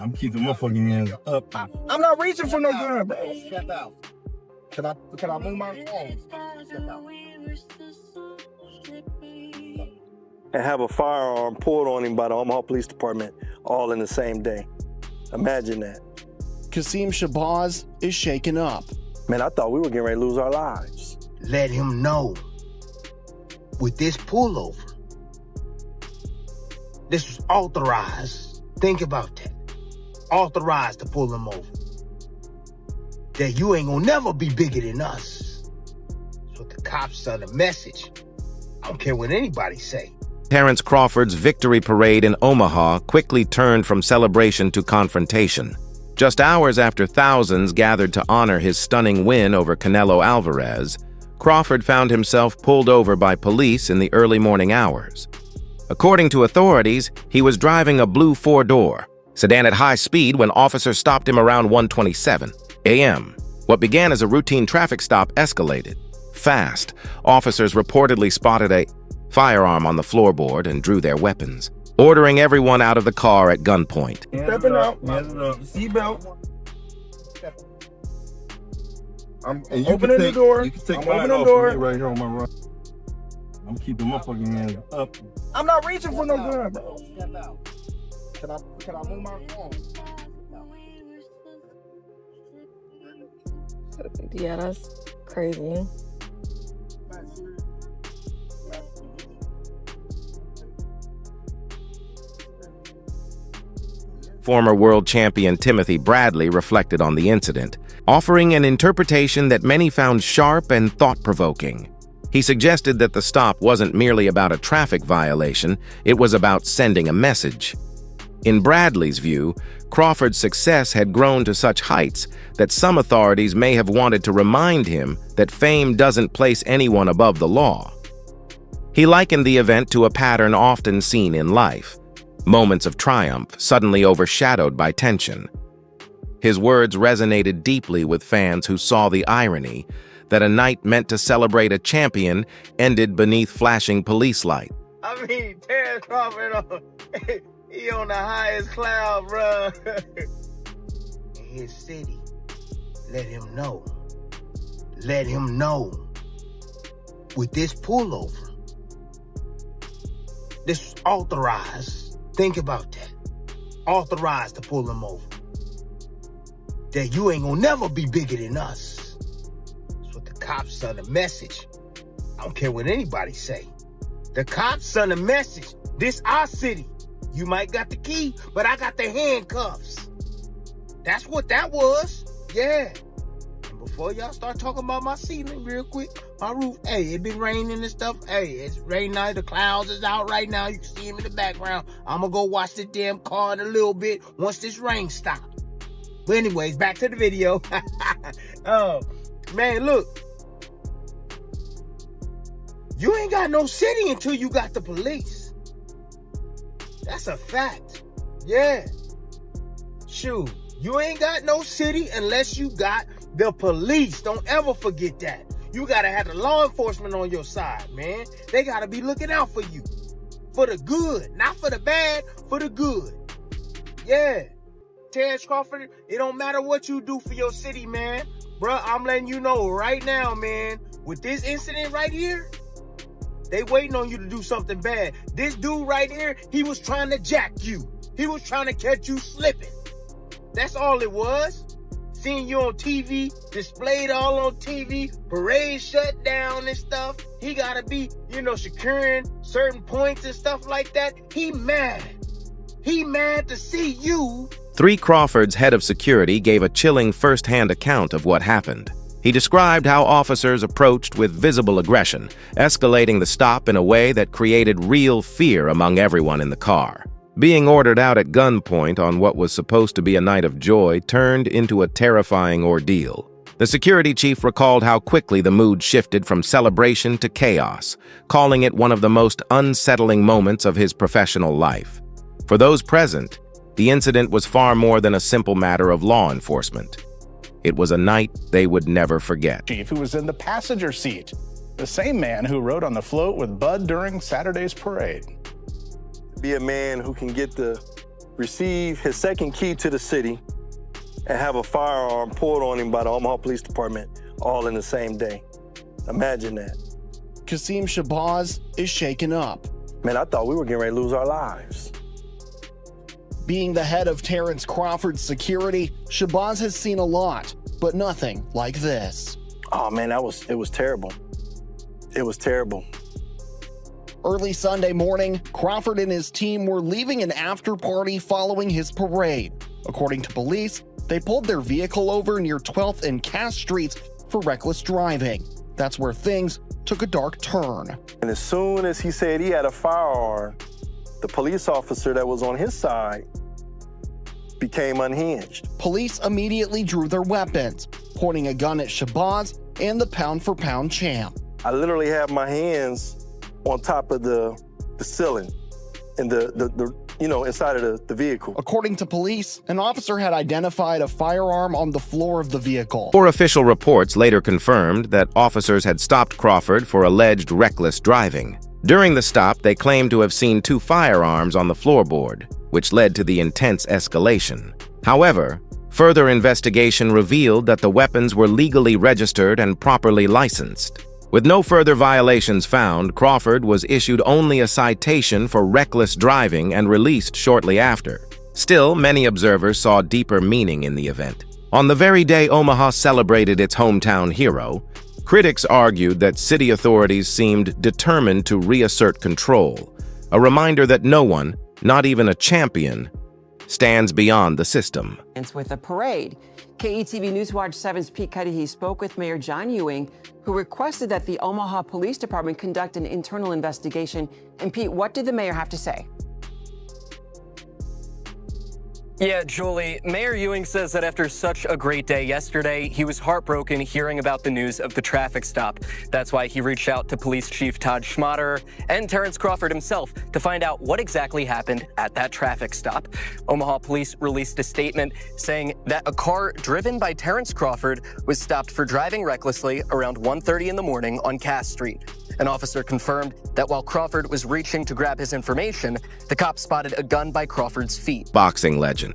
I'm keeping my fucking hands up. I'm not reaching for no gun, bro. Step out. Can I move my phone? Step out. And have a firearm pulled on him by the Omaha Police Department all in the same day. Imagine that. Qasim Shabazz is shaken up. Man, I thought we were getting ready to lose our lives. Let him know. With this pullover, this was authorized. Think about that. Authorized to pull him over. That you ain't gonna never be bigger than us. So the cops send a message. I don't care what anybody say. Terence Crawford's victory parade in Omaha quickly turned from celebration to confrontation. Just hours after thousands gathered to honor his stunning win over Canelo Alvarez, Crawford found himself pulled over by police in the early morning hours. According to authorities, he was driving a blue four-door sedan at high speed when officers stopped him around 1:27 a.m. What began as a routine traffic stop escalated. Fast, officers reportedly spotted a firearm on the floorboard and drew their weapons, ordering everyone out of the car at gunpoint. Stepping out, seatbelt. I'm opening the door. You can take I'm mine opening off the door. of me right here on my right. I'm keeping my fucking hands up. I'm not reaching for no gun, bro. Step out. Can I move my phone? Yeah, that's crazy. Former world champion Timothy Bradley reflected on the incident, offering an interpretation that many found sharp and thought-provoking. He suggested that the stop wasn't merely about a traffic violation, it was about sending a message. In Bradley's view, Crawford's success had grown to such heights that some authorities may have wanted to remind him that fame doesn't place anyone above the law. He likened the event to a pattern often seen in life. Moments of triumph suddenly overshadowed by tension. His words resonated deeply with fans who saw the irony that a night meant to celebrate a champion ended beneath flashing police lights. I mean, Terence Crawford, he on the highest cloud, bro. In his city, let him know. Let him know. With this pullover, this was authorized. Think about that. Authorized to pull him over. That you ain't gonna never be bigger than us. That's what the cops send a message. I don't care what anybody say. The cops send a message. This our city. You might got the key, but I got the handcuffs. That's what that was. Yeah. And before y'all start talking about my ceiling real quick, my roof, hey, it been raining and stuff. Hey, it's raining night. The clouds is out right now. You can see him in the background. I'm going to go watch the damn car in a little bit once this rain stops. But anyways, back to the video. Oh, man, look. You ain't got no city until you got the police. That's a fact. Yeah. Shoot, you ain't got no city unless you got the police. Don't ever forget that. You gotta have the law enforcement on your side, man. They gotta be looking out for you. For the good. Not for the bad, for the good. Yeah. Terence Crawford, it don't matter what you do for your city, man. Bruh, I'm letting you know right now, man. With this incident right here, they waiting on you to do something bad. This dude right here, he was trying to jack you. He was trying to catch you slipping. That's all it was. Seeing you on TV, displayed all on TV, parade shut down and stuff. He gotta be, securing certain points and stuff like that. He mad. He mad to see you. Crawford's head of security gave a chilling first-hand account of what happened. He described how officers approached with visible aggression, escalating the stop in a way that created real fear among everyone in the car. Being ordered out at gunpoint on what was supposed to be a night of joy turned into a terrifying ordeal. The security chief recalled how quickly the mood shifted from celebration to chaos, calling it one of the most unsettling moments of his professional life. For those present, the incident was far more than a simple matter of law enforcement. It was a night they would never forget. Chief, who was in the passenger seat, the same man who rode on the float with Bud during Saturday's parade. Be a man who can get the receive his second key to the city, and have a firearm pulled on him by the Omaha Police Department all in the same day. Imagine that. Kasim Shabazz is shaken up. Man, I thought we were getting ready to lose our lives. Being the head of Terence Crawford's security, Shabazz has seen a lot, but nothing like this. Oh man, it was terrible. It was terrible. Early Sunday morning, Crawford and his team were leaving an after-party following his parade. According to police, they pulled their vehicle over near 12th and Cass Streets for reckless driving. That's where things took a dark turn. And as soon as he said he had a firearm, the police officer that was on his side became unhinged. Police immediately drew their weapons, pointing a gun at Shabazz and the pound-for-pound champ. I literally had my hands on top of the ceiling and inside of the vehicle. According to police, an officer had identified a firearm on the floor of the vehicle. 4 official reports later confirmed that officers had stopped Crawford for alleged reckless driving. During the stop, they claimed to have seen 2 firearms on the floorboard, which led to the intense escalation. However, further investigation revealed that the weapons were legally registered and properly licensed. With no further violations found, Crawford was issued only a citation for reckless driving and released shortly after. Still, many observers saw deeper meaning in the event. On the very day Omaha celebrated its hometown hero, critics argued that city authorities seemed determined to reassert control, a reminder that no one, not even a champion, stands beyond the system. With a parade. KETV Newswatch 7's Pete Cudahy spoke with Mayor John Ewing, who requested that the Omaha Police Department conduct an internal investigation. And Pete, what did the mayor have to say? Yeah, Julie, Mayor Ewing says that after such a great day yesterday, he was heartbroken hearing about the news of the traffic stop. That's why he reached out to Police Chief Todd Schmaderer and Terence Crawford himself to find out what exactly happened at that traffic stop. Omaha Police released a statement saying that a car driven by Terence Crawford was stopped for driving recklessly around 1:30 in the morning on Cass Street. An officer confirmed that while Crawford was reaching to grab his information, the cop spotted a gun by Crawford's feet. Boxing legend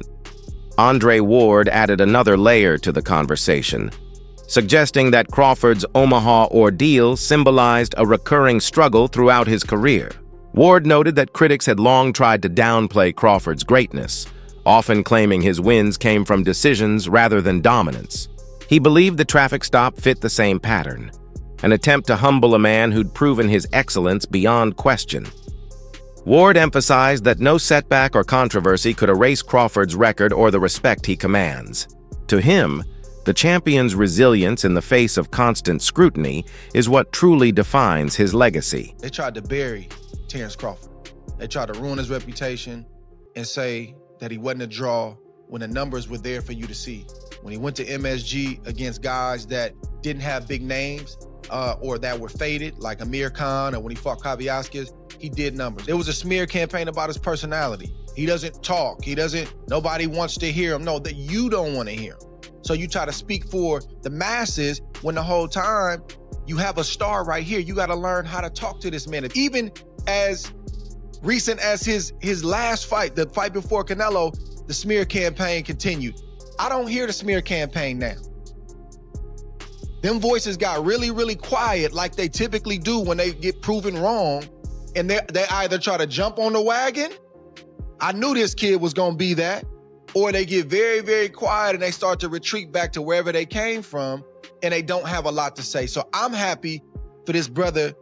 Andre Ward added another layer to the conversation, suggesting that Crawford's Omaha ordeal symbolized a recurring struggle throughout his career. Ward noted that critics had long tried to downplay Crawford's greatness, often claiming his wins came from decisions rather than dominance. He believed the traffic stop fit the same pattern, an attempt to humble a man who'd proven his excellence beyond question. Ward emphasized that no setback or controversy could erase Crawford's record or the respect he commands. To him, the champion's resilience in the face of constant scrutiny is what truly defines his legacy. They tried to bury Terence Crawford. They tried to ruin his reputation and say that he wasn't a draw when the numbers were there for you to see. When he went to MSG against guys that didn't have big names, or that were faded, like Amir Khan, or when he fought Kaviaskis, he did numbers. There was a smear campaign about his personality. He doesn't talk. Nobody wants to hear him. No, that you don't want to hear him. So you try to speak for the masses when the whole time you have a star right here. You got to learn how to talk to this man. Even as recent as his last fight, the fight before Canelo, the smear campaign continued. I don't hear the smear campaign now. Them voices got really, really quiet like they typically do when they get proven wrong. And they either try to jump on the wagon, I knew this kid was gonna be that, or they get very, very quiet and they start to retreat back to wherever they came from and they don't have a lot to say. So I'm happy for this brother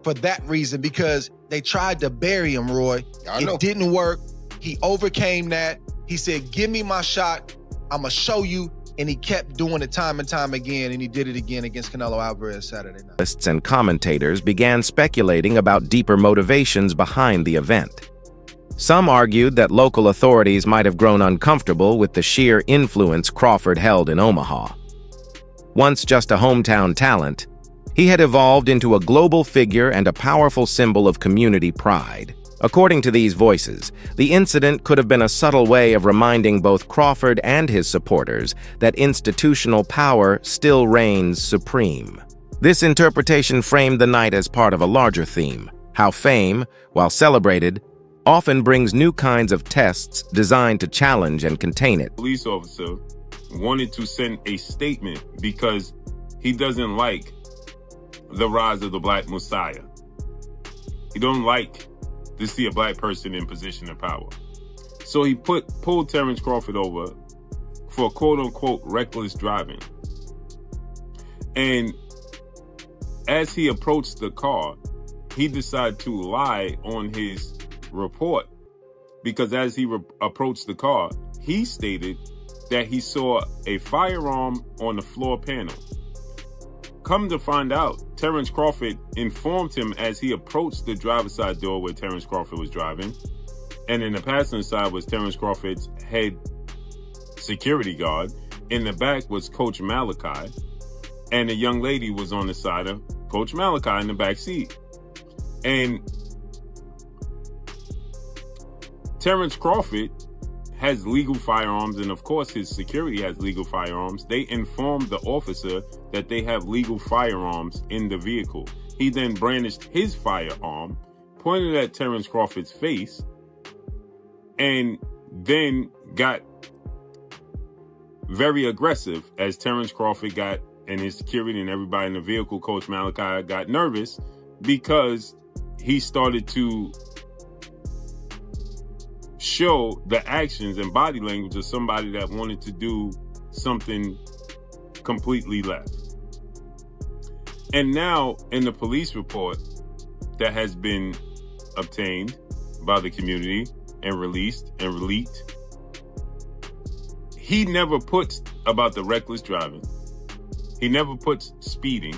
for that reason, because they tried to bury him, Roy. It didn't work. He overcame that. He said, give me my shot. I'm gonna show you. And he kept doing it time and time again, and he did it again against Canelo Alvarez Saturday night. Analysts and commentators began speculating about deeper motivations behind the event. Some argued that local authorities might have grown uncomfortable with the sheer influence Crawford held in Omaha. Once just a hometown talent, he had evolved into a global figure and a powerful symbol of community pride. According to these voices, the incident could have been a subtle way of reminding both Crawford and his supporters that institutional power still reigns supreme. This interpretation framed the night as part of a larger theme: how fame, while celebrated, often brings new kinds of tests designed to challenge and contain it. Police officer wanted to send a statement because he doesn't like the rise of the Black Messiah. He don't like to see a black person in position of power. So he pulled Terence Crawford over for quote-unquote reckless driving. And as he approached the car, he decided to lie on his report, because as he approached the car, he stated that he saw a firearm on the floor panel. Come to find out, Terence Crawford informed him as he approached the driver's side door where Terence Crawford was driving, and in the passenger side was Terence Crawford's head security guard. In the back was Coach Malachi, and a young lady was on the side of Coach Malachi in the back seat. And Terence Crawford has legal firearms, and of course his security has legal firearms. They informed the officer that they have legal firearms in the vehicle. He then brandished his firearm, pointed at Terence Crawford's face, and then got very aggressive as Terence Crawford got, and his security and everybody in the vehicle, Coach Malachi, got nervous because he started to show the actions and body language of somebody that wanted to do something completely left. And now in the police report that has been obtained by the community and released and leaked, he never puts about the reckless driving. He never puts speeding.